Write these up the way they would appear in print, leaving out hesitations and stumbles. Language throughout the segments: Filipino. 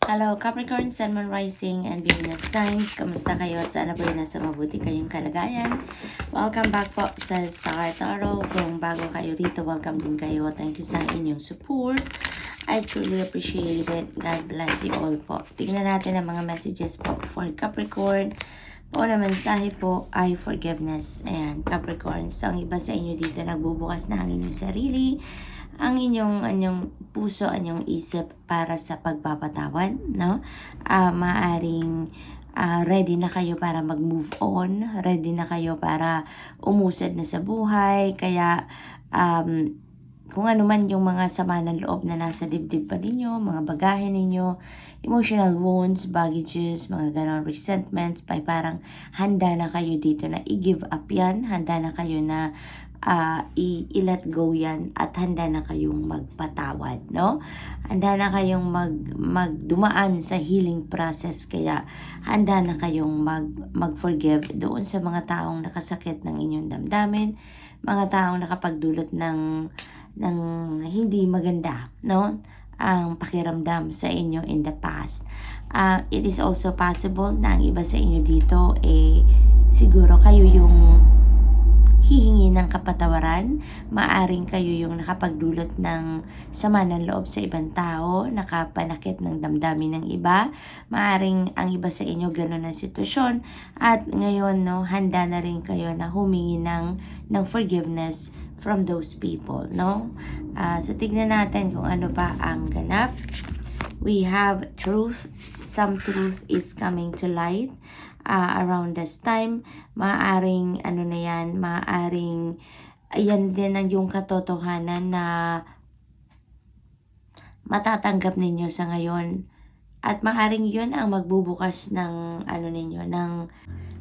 Hello Capricorn, Sun, Moon, Rising, and Venus signs. Kamusta kayo? Sana po nasa mabuti kayong kalagayan. Welcome back po sa Star Tarot. Kung bago kayo dito, welcome din kayo. Thank you sa inyong support. I truly appreciate it. God bless you all po. Tingnan natin ang mga messages po for Capricorn. Una mensahe po ay forgiveness. Ayan, Capricorn. So, ang iba sa inyo dito nagbubukas na ang inyong sarili, ang inyong puso, ang inyong isip para sa pagpapatawad, no? Maaring ready na kayo para mag-move on, ready na kayo para umusad na sa buhay, kaya kung ano man yung mga sama ng loob na nasa dibdib pa ninyo, mga bagahe ninyo, emotional wounds, baggages, mga ganon, resentments, parang handa na kayo dito na i-give up yan, handa na kayo na i-let go yan, at handa na kayong magpatawad, no? Handa na kayong magdumaan sa healing process, kaya handa na kayong mag-forgive doon sa mga taong nakasakit ng inyong damdamin, mga taong nakapagdulot ng hindi maganda, no? Ang pakiramdam sa inyo in the past. It is also possible na ang iba sa inyo dito siguro kayo yung hihingi ng kapatawaran, maaring kayo yung nakapagdulot ng sama ng loob sa ibang tao, nakapanakit ng damdamin ng iba, maaring ang iba sa inyo gano'n ang sitwasyon, at ngayon, no, handa na rin kayo na humingi ng forgiveness from those people, no? So tignan natin kung ano pa ang ganap. We have truth. Some truth is coming to light around this time. Maaring maaring yan din ang yung katotohanan na matatanggap ninyo sa ngayon, at maaring yun ang magbubukas ng ng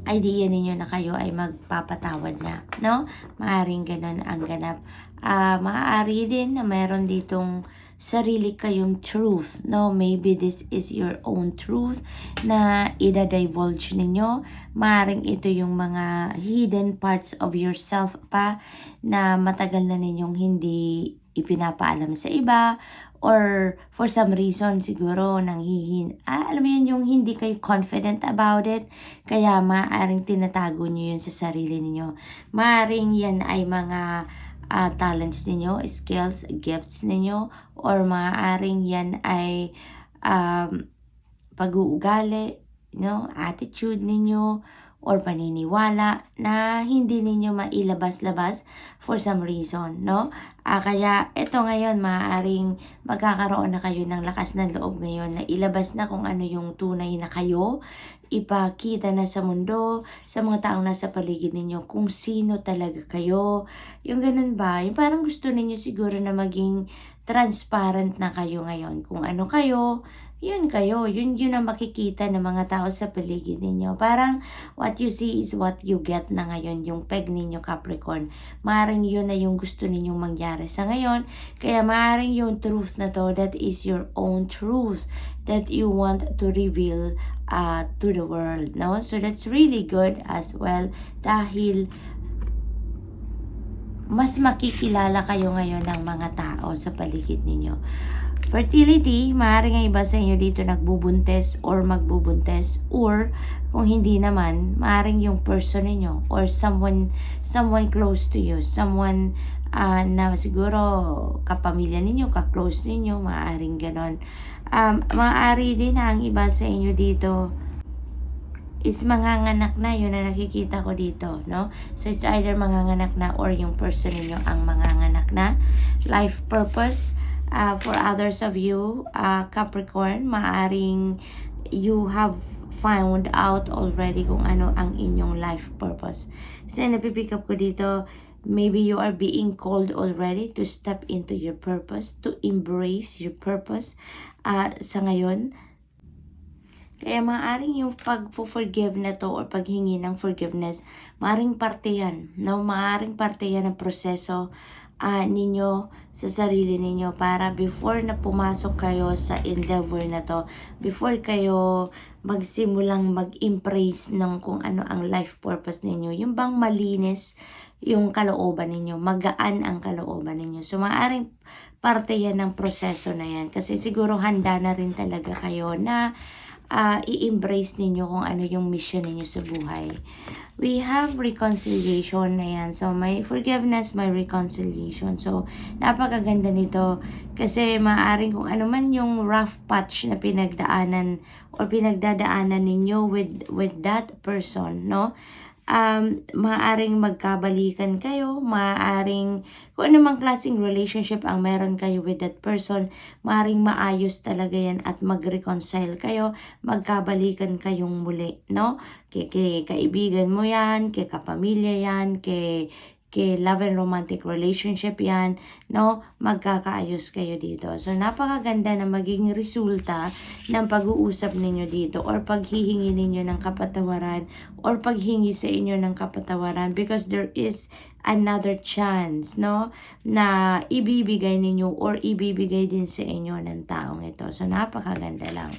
idea ninyo na kayo ay magpapatawad na, no? Maaring ganun ang ganap. Maaari din na meron ditong sarili kayong truth, no? Maybe this is your own truth na ida-divulge ninyo. Maaring ito yung mga hidden parts of yourself pa na matagal na ninyong hindi ipinapaalam sa iba, or for some reason siguro alam mo yun, yung hindi kayo confident about it, kaya maaaring tinatago nyo yun sa sarili ninyo. Maaaring yan ay mga talents ninyo, skills, gifts ninyo, or maaaring yan ay pag-uugali, no, attitude ninyo, or paniniwala na hindi ninyo mailabas-labas for some reason, no? Kaya ito ngayon, maaaring magkakaroon na kayo ng lakas ng loob ngayon na ilabas na kung ano yung tunay na kayo, ipakita na sa mundo, sa mga taong nasa paligid ninyo kung sino talaga kayo. Yung ganun ba? Yung parang gusto ninyo siguro na maging transparent na kayo ngayon. Kung ano kayo, yun kayo. Yun ang makikita ng mga tao sa paligid ninyo. Parang what you see is what you get na ngayon, yung peg ninyo, Capricorn. Maaring yun na yung gusto ninyong mangyari sa ngayon. Kaya maaring yung truth na to, that is your own truth that you want to reveal to the world, no? So that's really good as well, dahil mas makikilala kayo ngayon ng mga tao sa paligid ninyo. Fertility, maaaring ang iba sa inyo dito nagbubuntes or magbubuntes, or kung hindi naman, maaaring yung person ninyo or someone close to you, someone na siguro kapamilya ninyo, ka-close ninyo, maaaring ganon. Maaari din ang iba sa inyo dito is manganganak na, yun na nakikita ko dito, no? So it's either manganganak na or yung person ninyo ang manganganak na. Life purpose, for others of you, Capricorn, maaring you have found out already kung ano ang inyong life purpose. So napipick up ko dito, maybe you are being called already to step into your purpose, to embrace your purpose sa ngayon. Kaya maaaring yung pag-forgive na to or paghingi ng forgiveness, maaaring parte yan, no? Maaaring parte yan ng proseso ninyo sa sarili ninyo, para before na pumasok kayo sa endeavor na to, before kayo magsimulang mag-embrace ng kung ano ang life purpose ninyo, yung bang malinis, yung kalooban ninyo, magaan ang kalooban ninyo. So maaaring parte yan ng proseso na yan, kasi siguro handa na rin talaga kayo na i-embrace ninyo kung ano yung mission ninyo sa buhay. We have reconciliation na yan. So, may forgiveness, may reconciliation. So, napakaganda nito kasi maaaring kung ano man yung rough patch na pinagdaanan or pinagdadaanan ninyo with that person, no? Maaaring magkabalikan kayo, maaaring kung anumang klaseng relationship ang meron kayo with that person, maaaring maayos talaga yan at mag-reconcile kayo, magkabalikan kayong muli, no? Kay kaibigan mo yan, kay kapamilya yan, kay love and romantic relationship yan, no? Magkakaayos kayo dito. So, napakaganda na magiging resulta ng pag-uusap ninyo dito or paghihingi ninyo ng kapatawaran or paghingi sa inyo ng kapatawaran, because there is another chance, no? Na ibibigay ninyo or ibibigay din sa inyo ng taong ito. So, napakaganda lang.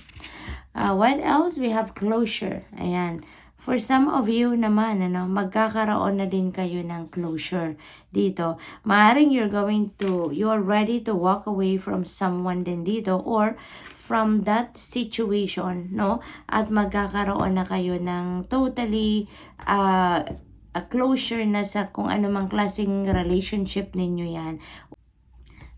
What else? We have closure. Ayan. For some of you naman, magkakaroon na din kayo ng closure dito. Maaring you're ready to walk away from someone din dito or from that situation, no? At magkakaroon na kayo ng totally a closure na sa kung anumang klaseng relationship ninyo yan.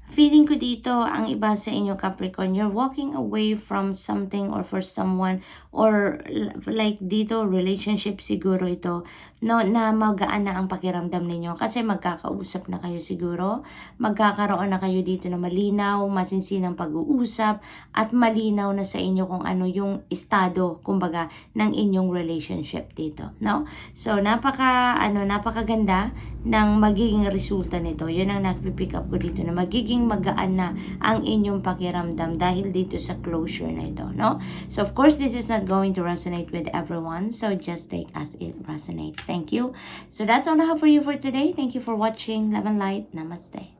Feeling ko dito, ang iba sa inyo Capricorn, you're walking away from something or for someone, or like dito, relationship siguro ito, no, na magaan na ang pakiramdam ninyo kasi magkakausap na kayo siguro, magkakaroon na kayo dito na malinaw, masinsinang pag-uusap, at malinaw na sa inyo kung ano yung estado, kumbaga, ng inyong relationship dito, no? So, napakaganda ng magiging resulta nito. Yun ang nagpipick up ko dito, na magiging magaan na ang inyong pakiramdam dahil dito sa closure na ito, no? So, of course, this is not going to resonate with everyone. So, just take as it resonates. Thank you. So, that's all I have for you for today. Thank you for watching. Love and light. Namaste.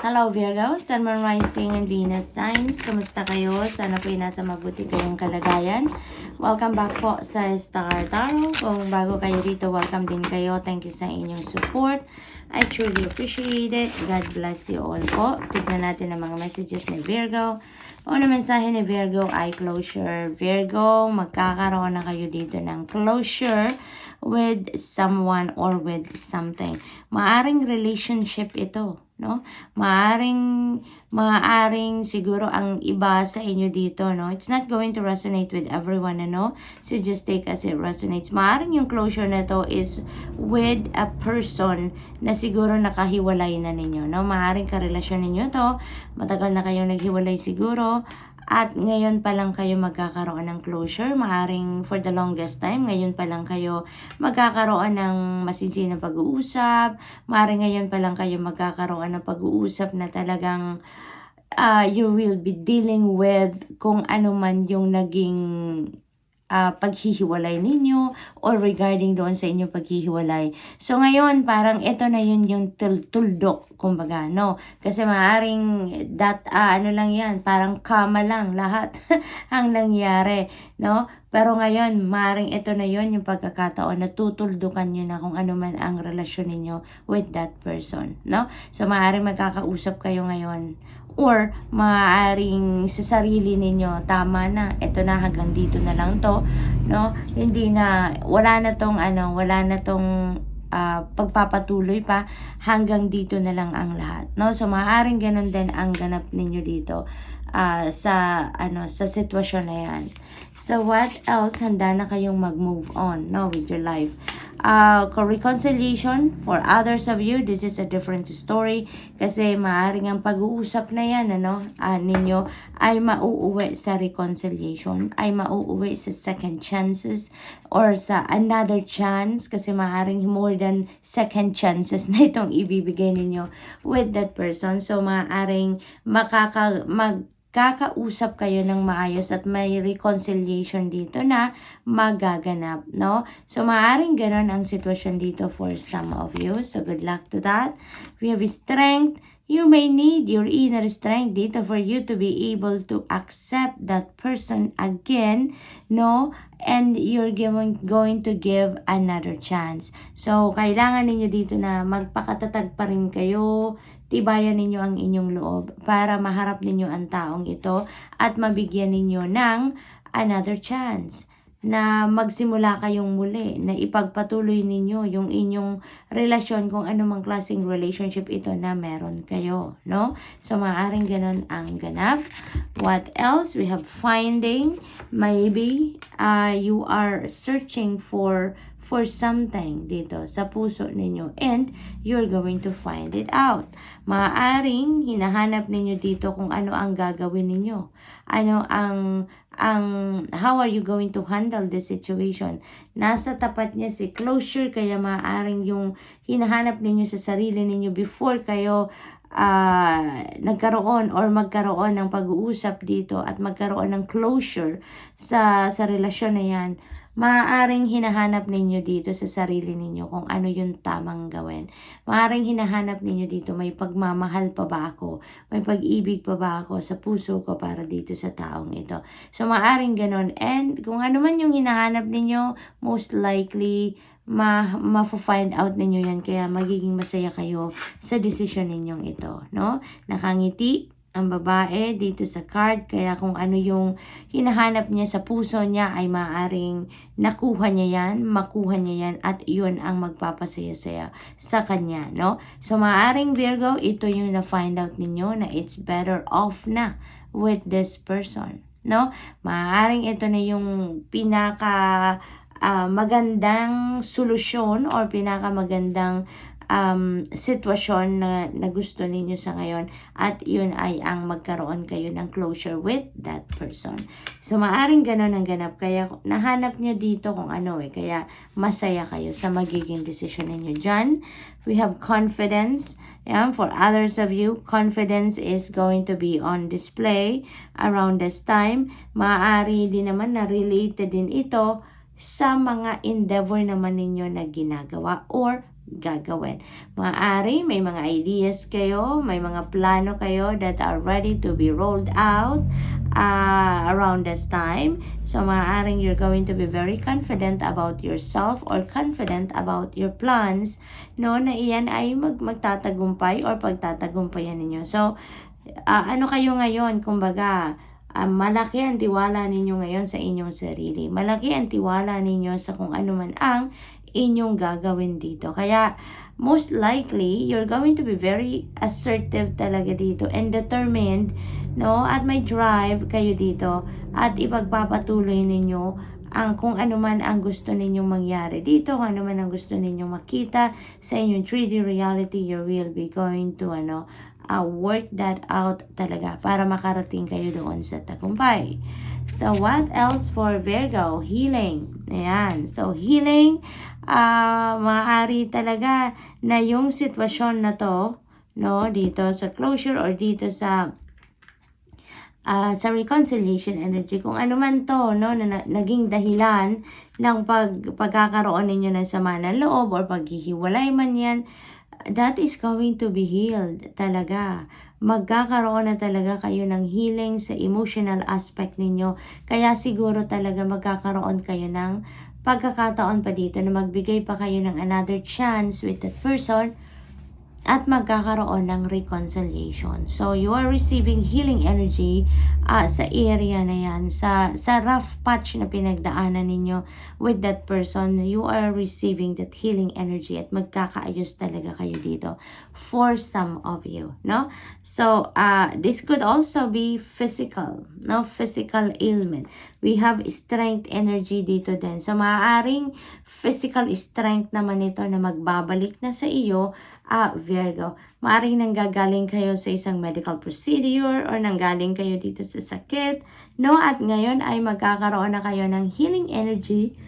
Hello Virgo, Sun, Moon, Rising, and Venus signs. Kamusta kayo? Sana po nasa mabuti kayong kalagayan. Welcome back po sa Star Tarot. Kung bago kayo dito, welcome din kayo. Thank you sa inyong support. I truly appreciate it. God bless you all po. Tignan natin ang mga messages ni Virgo. Una mensahe ni Virgo ay closure. Virgo, magkakaroon na kayo dito ng closure with someone or with something. Maaring relationship ito, no? Maaring siguro ang iba sa inyo dito, no? It's not going to resonate with everyone, no? So just take as it resonates. Maaring yung closure na to is with a person na siguro nakahiwalay na ninyo, no? Maaring karelasyon ninyo to, matagal na kayo naghiwalay siguro, at ngayon pa lang kayo magkakaroon ng closure. Maaring for the longest time, ngayon pa lang kayo magkakaroon ng masinsinang pag-uusap. Maaring ngayon pa lang kayo magkakaroon ng pag-uusap na talagang you will be dealing with kung ano man yung naging paghihiwalay ninyo or regarding doon sa inyong paghihiwalay. So ngayon, parang ito na yun yung tuldok, kumbaga, no? Kasi maaaring ano lang yan, parang kama lang lahat ang nangyari, no? Pero ngayon, maaaring ito na yun yung pagkakataon na tutuldukan nyo na kung ano man ang relasyon ninyo with that person, no? So maaaring magkakausap kayo ngayon, or maaaring sa sarili ninyo, tama na, eto na, hanggang dito na lang to, no? Hindi na, wala na tong pagpapatuloy pa, hanggang dito na lang ang lahat, no? So maaaring ganun din ang ganap ninyo dito sa sitwasyon na yan. So what else? Handa na kayong mag-move on, no, with your life. Reconciliation for others of you, this is a different story kasi maaaring ang pag-uusap na yan ninyo ay mauuwi sa reconciliation, ay mauuwi sa second chances or sa another chance, kasi maaaring more than second chances na itong ibibigay ninyo with that person. So maaaring kakausap kayo ng maayos at may reconciliation dito na magaganap, no? So, maaaring ganon ang sitwasyon dito for some of you. So, good luck to that. We have strength, You may need your inner strength dito for you to be able to accept that person again, no? And you're going to give another chance. So, kailangan ninyo dito na magpakatatag pa rin kayo, tibayan ninyo ang inyong loob para maharap ninyo ang taong ito at mabigyan ninyo ng another chance na magsimula kayong muli, na ipagpatuloy ninyo yung inyong relasyon kung anumang klaseng relationship ito na meron kayo, no? So, maaaring ganun ang ganap. What else? We have finding. Maybe you are searching for something dito sa puso ninyo and you're going to find it out. Maaaring hinahanap ninyo dito kung ano ang gagawin ninyo. Ano how are you going to handle this situation? Nasa tapat niya si closure, kaya maaaring yung hinahanap ninyo sa sarili ninyo before kayo nagkaroon or magkaroon ng pag-uusap dito at magkaroon ng closure sa relasyon na yan. Maaaring hinahanap ninyo dito sa sarili ninyo kung ano yung tamang gawin. Maaaring hinahanap ninyo dito, may pagmamahal pa ba ako? May pag-ibig pa ba ako sa puso ko para dito sa taong ito? So, maaaring ganon. And kung ano man yung hinahanap ninyo, most likely, ma-find out ninyo yan. Kaya magiging masaya kayo sa desisyon ninyong ito. No? Nakangiti ang babae dito sa card, kaya kung ano yung hinahanap niya sa puso niya ay maaaring nakuha niya yan, makuha niya yan, at yun ang magpapasaya-saya sa kanya, no? So, maaaring Virgo, ito yung na-find out ninyo na it's better off na with this person, no? Maaaring ito na yung pinaka magandang solusyon or pinaka magandang sitwasyon na gusto ninyo sa ngayon, at yun ay ang magkaroon kayo ng closure with that person. So, maaring ganon ang ganap, kaya nahanap nyo dito kung ano kaya masaya kayo sa magiging decision ninyo dyan. We have confidence. Yeah, for others of you, confidence is going to be on display around this time. Maaari din naman na related din ito sa mga endeavor naman ninyo na ginagawa or gagawin. Maaari may mga ideas kayo, may mga plano kayo that are ready to be rolled out around this time. So, maaaring you're going to be very confident about yourself or confident about your plans, no, na iyan ay magtatagumpay or pagtatagumpayan ninyo. So, ano kayo ngayon? Kumbaga, malaki ang tiwala ninyo ngayon sa inyong sarili. Malaki ang tiwala ninyo sa kung ano man ang inyong gagawin dito. Kaya, most likely, you're going to be very assertive talaga dito and determined, no? At may drive kayo dito at ipagpapatuloy ninyo ang kung ano man ang gusto ninyong mangyari dito, kung ano man ang gusto ninyong makita sa inyong 3D reality, you will be going to work that out talaga para makarating kayo doon sa tagumpay. So, what else for Virgo? Healing. Ayan. So, healing, maaari talaga na yung sitwasyon na to, no, dito sa closure or dito sa reconciliation energy, kung ano man to, no, na naging dahilan ng pagkakaroon ninyo ng sama ng loob or paghihiwalay man yan, that is going to be healed talaga. Magkakaroon na talaga kayo ng healing sa emotional aspect ninyo. Kaya siguro talaga magkakaroon kayo ng pagkakataon pa dito na magbigay pa kayo ng another chance with that person at magkakaroon ng reconciliation. So, you are receiving healing energy sa area na yan, sa rough patch na pinagdaanan ninyo with that person. You are receiving that healing energy at magkakaayos talaga kayo dito for some of you, no? So, this could also be physical, no? Physical ailment. We have strength energy dito din. So, maaaring physical strength naman ito na magbabalik na sa iyo, Virgo. Maaaring nanggagaling kayo sa isang medical procedure or nanggaling kayo dito sa sakit, no? At ngayon ay magkakaroon na kayo ng healing energy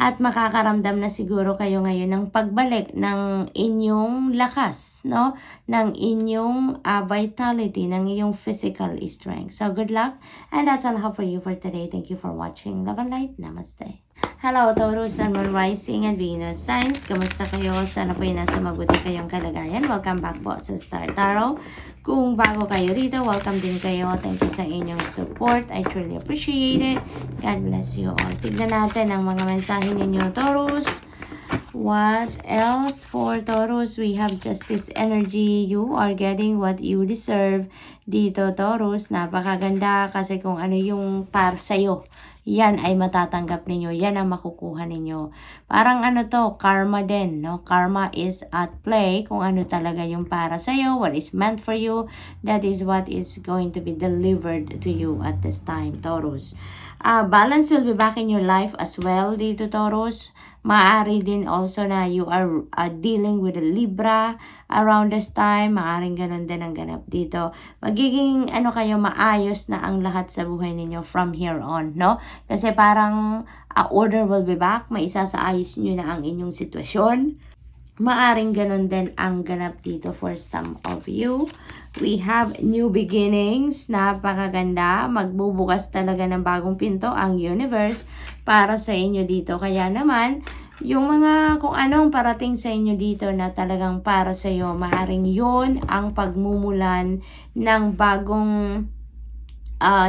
at makakaramdam na siguro kayo ngayon ng pagbalik ng inyong lakas, no? Ng inyong vitality, ng inyong physical strength. So, good luck. And that's all I have for you for today. Thank you for watching. Love and light. Namaste. Hello, Taurus, Sun, Moon, Rising, and Venus signs. Kamusta kayo? Sana po nasa mabuti kayong kalagayan. Welcome back po sa Star Tarot. Kung bago kayo rito, welcome din kayo. Thank you sa inyong support. I truly appreciate it. God bless you all. Tignan natin ang mga mensahe ninyo, Taurus. What else for Taurus? We have Justice energy. You are getting what you deserve. Dito, Taurus, napakaganda kasi kung ano yung para sa'yo, yan ay matatanggap ninyo. Yan ang makukuha ninyo. Parang ano to, karma din, no? Karma is at play. Kung ano talaga yung para sa'yo, what is meant for you, that is what is going to be delivered to you at this time, Taurus. Balance will be back in your life as well dito, Taurus. Maaari din also na you are dealing with a Libra around this time. Maaring ganun din ang ganap dito. Magiging ano kayo, maayos na ang lahat sa buhay ninyo from here on, no? Kasi parang order will be back. May isasaayos nyo na ang inyong sitwasyon. Maaring ganun din ang ganap dito for some of you. We have new beginnings. Napakaganda. Magbubukas talaga ng bagong pinto ang universe para sa inyo dito. Kaya naman, yung mga kung anong parating sa inyo dito na talagang para sa iyo, maaring yun ang pagmumulan ng bagong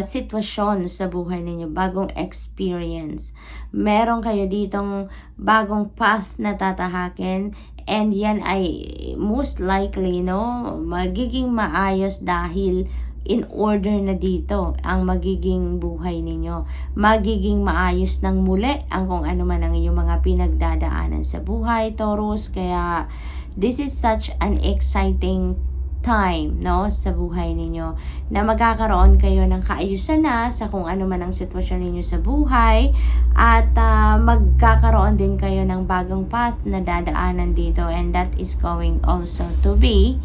sitwasyon sa buhay ninyo, bagong experience. Meron kayo ditong bagong path na tatahakin, and yan ay most likely, no, magiging maayos dahil in order na dito ang magiging buhay ninyo. Magiging maayos ng muli ang kung ano man ang iyong mga pinagdadaanan sa buhay, Taurus. Kaya this is such an exciting time, no, sa buhay ninyo na magkakaroon kayo ng kaayusan na sa kung ano man ang sitwasyon ninyo sa buhay, at magkakaroon din kayo ng bagong path na dadaanan dito, and that is going also to be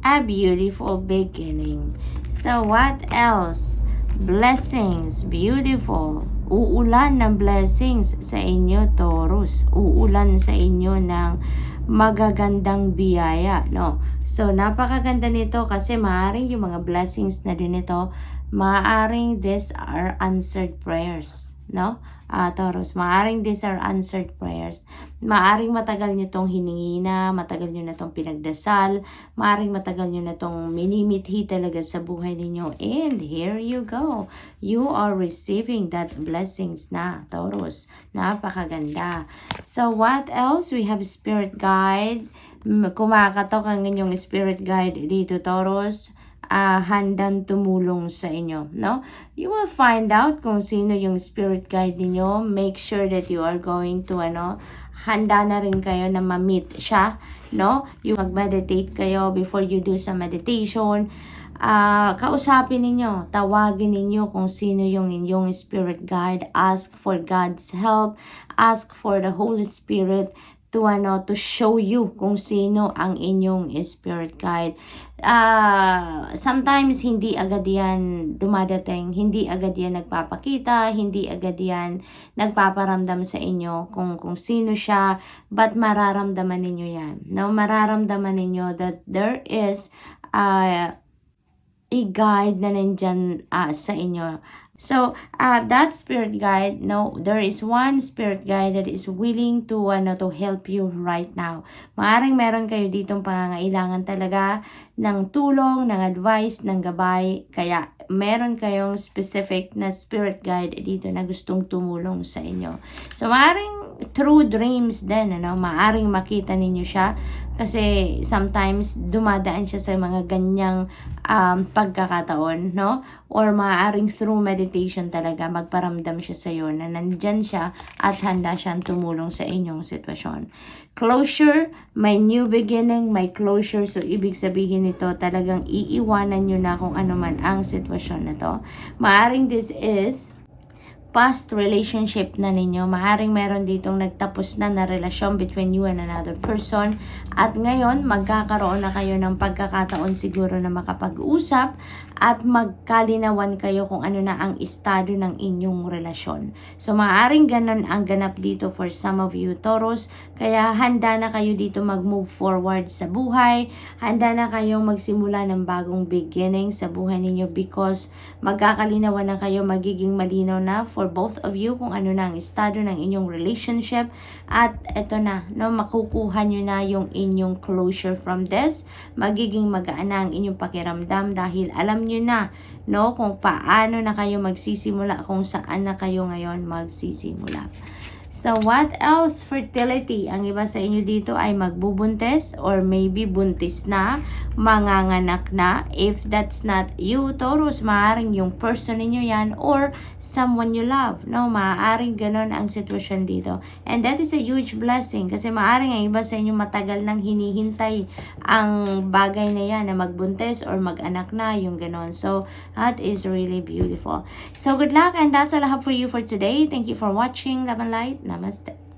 a beautiful beginning. So what else? Blessings, beautiful. Uulan ng blessings sa inyo, Taurus. Uulan sa inyo ng magagandang biyaya, no? So, napakaganda nito kasi maaring yung mga blessings na din ito, maaring these are answered prayers, no? Taurus, maaring these are answered prayers. Maaring matagal nyo itong hiningi na, matagal nyo na itong pinagdasal, maaring matagal nyo na itong minimithi talaga sa buhay ninyo. And here you go. You are receiving that blessings na, Taurus. Napakaganda. So, what else? We have spirit guide. Kumakatok ang inyong spirit guide dito, Taurus. Handang tumulong sa inyo, no? You will find out kung sino yung spirit guide niyo. Make sure that you are going to, handa na rin kayo na ma-meet siya, no? Yung mag-meditate kayo before you do some meditation. Kausapin ninyo, tawagin ninyo kung sino yung inyong spirit guide. Ask for God's help. Ask for the Holy Spirit to show you kung sino ang inyong spirit guide. Sometimes hindi agad yan dumadating, hindi agad yan nagpapakita, hindi agad yan nagpaparamdam sa inyo kung sino siya, but mararamdaman ninyo yan, no? Mararamdaman ninyo that there is a guide na nandyan sa inyo. So, that spirit guide, no, there is one spirit guide that is willing to help you right now. Maaring meron kayo ditong pangangailangan talaga ng tulong, ng advice, ng gabay. Kaya, meron kayong specific na spirit guide dito na gustong tumulong sa inyo. So, maaring through dreams din, maaring makita ninyo siya. Kasi sometimes dumadaan siya sa mga ganyang pagkakataon, no? Or maaaring through meditation talaga magparamdam siya sa iyo na nandyan siya at handa siyang tumulong sa inyong sitwasyon. Closure, may new beginning, may closure. So, ibig sabihin nito talagang iiwanan nyo na kung ano man ang sitwasyon na to. Maaaring this is past relationship na ninyo. Maaring meron ditong nagtapos na relasyon between you and another person, at ngayon magkakaroon na kayo ng pagkakataon siguro na makapag-usap at magkalinawan kayo kung ano na ang estado ng inyong relasyon. So maaring ganun ang ganap dito for some of you, Taurus. Kaya handa na kayo dito mag-move forward sa buhay. Handa na kayong magsimula ng bagong beginning sa buhay ninyo because magkakalinawan na kayo, magiging malinaw na for for both of you kung ano na ang estado ng inyong relationship. At eto na, no, makukuha nyo na yung inyong closure from this. Magiging magaan na ang inyong pakiramdam dahil alam nyo na, no, kung paano na kayo magsisimula, kung saan na kayo ngayon magsisimula. So, what else? Fertility. Ang iba sa inyo dito ay magbubuntis or maybe buntis na, manganganak na. If that's not you, Taurus, maaaring yung person ninyo yan or someone you love. No, maaaring ganun ang sitwasyon dito. And that is a huge blessing kasi maaaring ang iba sa inyo matagal nang hinihintay ang bagay na yan na magbuntis or mag-anak na, yung ganun. So, that is really beautiful. So, good luck and that's all I have for you for today. Thank you for watching. Love and light. Namaste.